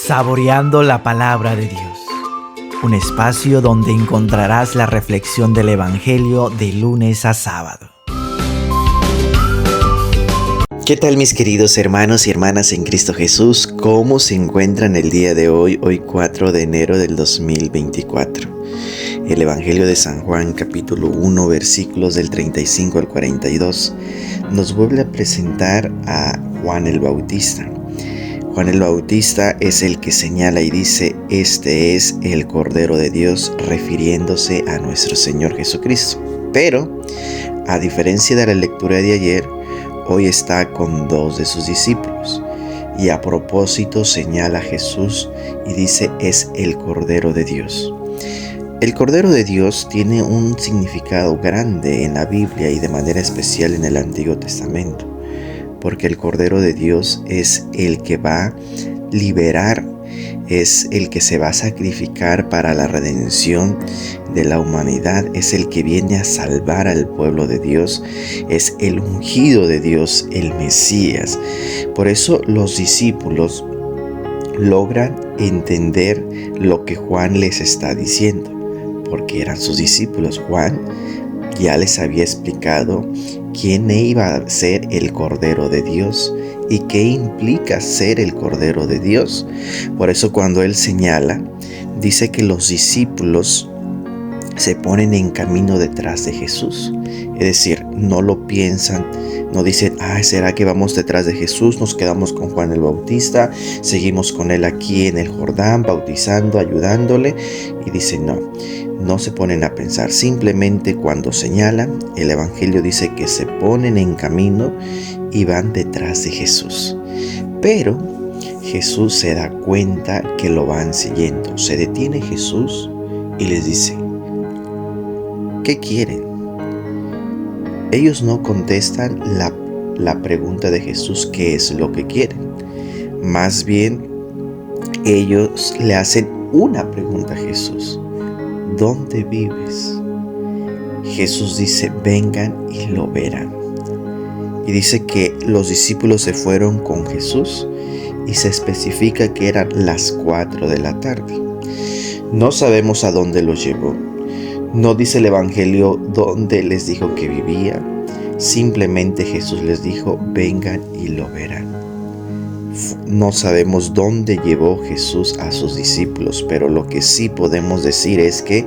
Saboreando la palabra de Dios, un espacio donde encontrarás la reflexión del Evangelio de lunes a sábado. ¿Qué tal, mis queridos hermanos y hermanas en Cristo Jesús? ¿Cómo se encuentran el día de hoy 4 de enero del 2024? El Evangelio de San Juan, capítulo 1, versículos del 35 al 42, nos vuelve a presentar a Juan el Bautista. Juan el Bautista es el que señala y dice: este es el Cordero de Dios, refiriéndose a nuestro Señor Jesucristo. Pero, a diferencia de la lectura de ayer, hoy está con dos de sus discípulos. Y a propósito señala a Jesús y dice: es el Cordero de Dios. El Cordero de Dios tiene un significado grande en la Biblia y de manera especial en el Antiguo Testamento, porque el Cordero de Dios es el que va a liberar, es el que se va a sacrificar para la redención de la humanidad, es el que viene a salvar al pueblo de Dios, es el ungido de Dios, el Mesías. Por eso los discípulos logran entender lo que Juan les está diciendo, porque eran sus discípulos. Juan ya les había explicado quién iba a ser el Cordero de Dios y qué implica ser el Cordero de Dios. Por eso cuando él señala, dice que los discípulos se ponen en camino detrás de Jesús. Es decir, no lo piensan, no dicen: ¿será que vamos detrás de Jesús? Nos quedamos con Juan el Bautista, seguimos con él aquí en el Jordán, bautizando, ayudándole. Y dicen: no se ponen a pensar. Simplemente cuando señalan, el Evangelio dice que se ponen en camino y van detrás de Jesús. Pero Jesús se da cuenta que lo van siguiendo. Se detiene Jesús y les dice: ¿qué quieren? Ellos no contestan la pregunta de Jesús: ¿qué es lo que quieren? Más bien, ellos le hacen una pregunta a Jesús: ¿dónde vives? Jesús dice: vengan y lo verán. Y dice que los discípulos se fueron con Jesús y se especifica que eran las 4 de la tarde. No sabemos a dónde los llevó. No dice el Evangelio dónde les dijo que vivía. Simplemente Jesús les dijo: vengan y lo verán. No sabemos dónde llevó Jesús a sus discípulos, pero lo que sí podemos decir es que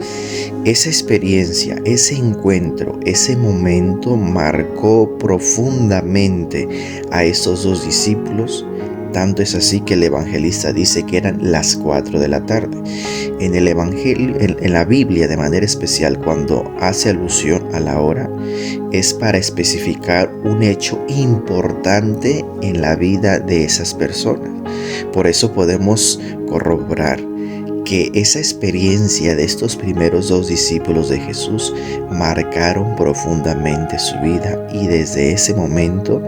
esa experiencia, ese encuentro, ese momento marcó profundamente a estos dos discípulos. Tanto es así que el evangelista dice que eran las 4 de la tarde. En el Evangelio, en la Biblia de manera especial, cuando hace alusión a la hora, es para especificar un hecho importante en la vida de esas personas. Por eso podemos corroborar que esa experiencia de estos primeros dos discípulos de Jesús marcaron profundamente su vida, y desde ese momento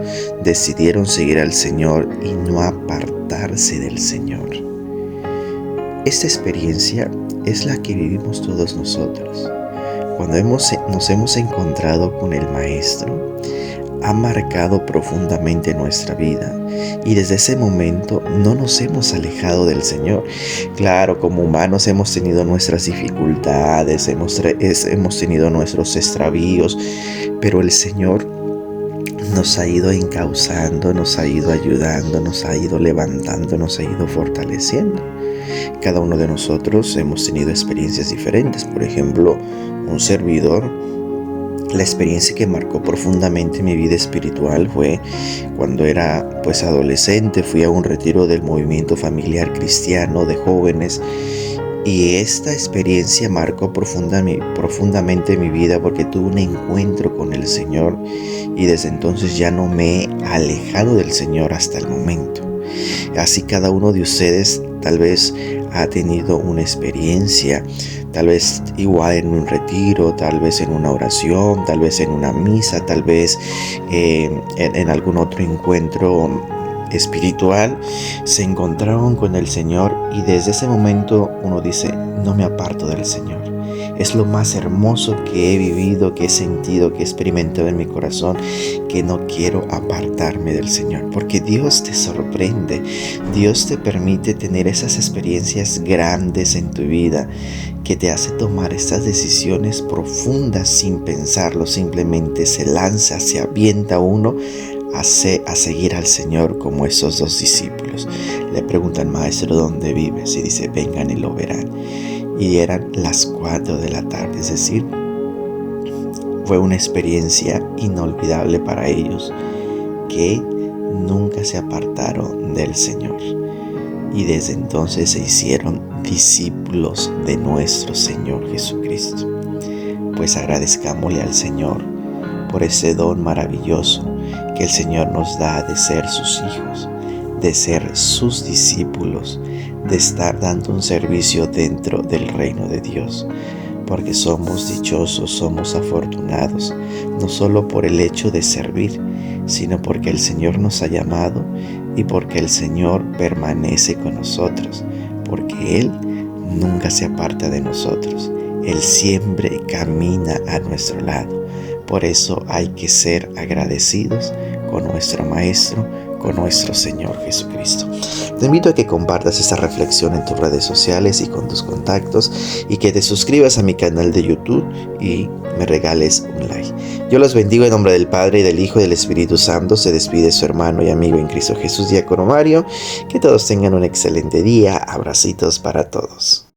decidieron seguir al Señor y no apartarse del Señor. Esta experiencia es la que vivimos todos nosotros. Cuando nos hemos encontrado con el Maestro, ha marcado profundamente nuestra vida, y desde ese momento no nos hemos alejado del Señor. Claro, como humanos hemos tenido nuestras dificultades, hemos tenido nuestros extravíos, pero el Señor nos ha ido encauzando, nos ha ido ayudando, nos ha ido levantando, nos ha ido fortaleciendo. Cada uno de nosotros hemos tenido experiencias diferentes. Por ejemplo, un servidor, la experiencia que marcó profundamente mi vida espiritual fue cuando era adolescente. Fui a un retiro del movimiento familiar cristiano de jóvenes, y esta experiencia marcó profundamente mi vida, porque tuve un encuentro con el Señor, y desde entonces ya no me he alejado del Señor hasta el momento. Así cada uno de ustedes tal vez ha tenido una experiencia, tal vez igual en un retiro, tal vez en una oración, tal vez en una misa, tal vez en algún otro encuentro espiritual. Se encontraron con el Señor, y desde ese momento uno dice: no me aparto del Señor. Es lo más hermoso que he vivido, que he sentido, que he experimentado en mi corazón, que no quiero apartarme del Señor. Porque Dios te sorprende, Dios te permite tener esas experiencias grandes en tu vida, que te hace tomar estas decisiones profundas sin pensarlo, simplemente se lanza, se avienta uno a seguir al Señor como esos dos discípulos. Le preguntan: maestro, ¿dónde vives? Y dice: vengan y lo verán. Y eran las 4 de la tarde, es decir, fue una experiencia inolvidable para ellos, que nunca se apartaron del Señor. Y desde entonces se hicieron discípulos de nuestro Señor Jesucristo. Pues agradezcámosle al Señor por ese don maravilloso que el Señor nos da de ser sus hijos, de ser sus discípulos, de estar dando un servicio dentro del reino de Dios. Porque somos dichosos, somos afortunados, no solo por el hecho de servir, sino porque el Señor nos ha llamado y porque el Señor permanece con nosotros, porque Él nunca se aparta de nosotros. Él siempre camina a nuestro lado. Por eso hay que ser agradecidos con nuestro Maestro, con nuestro Señor Jesucristo. Te invito a que compartas esta reflexión en tus redes sociales y con tus contactos, y que te suscribas a mi canal de YouTube y me regales un like. Yo los bendigo en nombre del Padre, y del Hijo, y del Espíritu Santo. Se despide su hermano y amigo en Cristo Jesús, Diácono Mario. Que todos tengan un excelente día. Abracitos para todos.